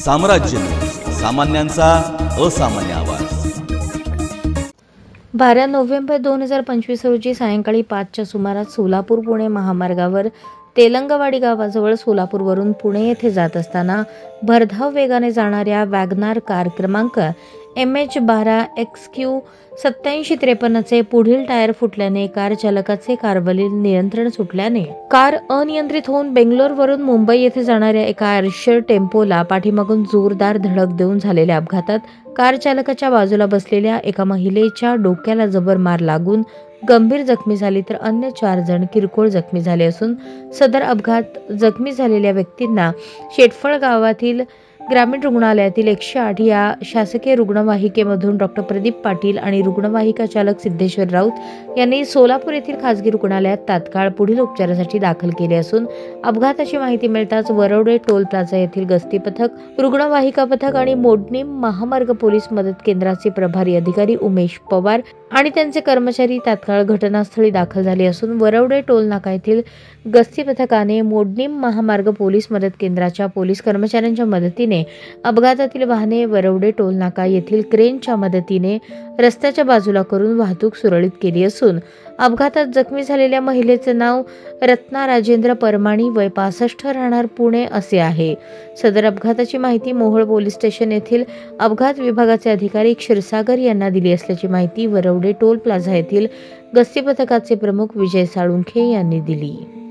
साम्राज्य, सामान्यांचा असामान्य आवाज। 12 नोव्हेंबर 2025 रोजी सायंकाळी 5च्या सुमारास सोलापूर-पुणे महामार्गावर तेलंगवाडी गावाजवळ सोलापूरवरून पुणे येथे जात असताना भरधाव वेगाने जाणाऱ्या वॅगनार कार क्रमांक MH12XQ 8753 चे पुढील टायर फुटल्याने कार चालकाचे कारवरील नियंत्रण सुटल्याने कार अनियंत्रित होऊन बेंगलोरवरून मुंबई येथे जाणाऱ्या एका आयशर टेम्पोला पाठीमागून जोरदार धडक देऊन झालेल्या अपघातात कार चालकाच्या बाजूला बसलेल्या एका महिलेच्या डोक्याला जबर मार लागून गंभीर जखमी झाली, तर अन्य 4 जण किरकोळ जखमी झाले असून सदर अपघात जखमी झालेल्या व्यक्तींना शेटफळ गावातील ग्रामीण रुग्णालयातील 108 या शासकीय रुग्णवाहिकेमधून डॉ. प्रदीप पाटील आणि रुग्णवाहिका चालक सिद्धेश्वर राऊत यांनी सोलापूर येथील खासगी रुग्णालयात तात्काळ पुढील उपचारासाठी दाखल केले असून अपघाताची माहिती मिळताच वरवडे टोल प्लाझा येथील गस्ती पथक, रुग्णवाहिका पथक आणि मोडणीम महामार्ग पोलीस मदत केंद्राचे प्रभारी अधिकारी उमेश पवार आणि त्यांचे कर्मचारी तात्काळ घटनास्थळी दाखल झाले असून वरवडे टोल नाका येथील गस्ती पथकाने मोडणीम महामार्ग पोलीस मदत केंद्राच्या पोलीस कर्मचाऱ्यांच्या मदतीने अपघातातील वाहने वरवडे टोल नाका येथील क्रेनच्या मदतीने रस्त्याच्या बाजूला करून वाहतूक सुरळीत केली असून अपघातात जखमी झालेल्या महिलेचे नाव रत्ना राजेंद्र परमाणी, वय 65, राहणार पुणे असे आहे। सदर अपघाताची माहिती मोहोळ पोलीस स्टेशन येथील अपघात विभागाचे अधिकारी क्षीरसागर यांना दिली असल्याची माहिती वरवडे टोल प्लाझा येथील गस्ती पथकाचे प्रमुख विजय साळुंखे यांनी दिली।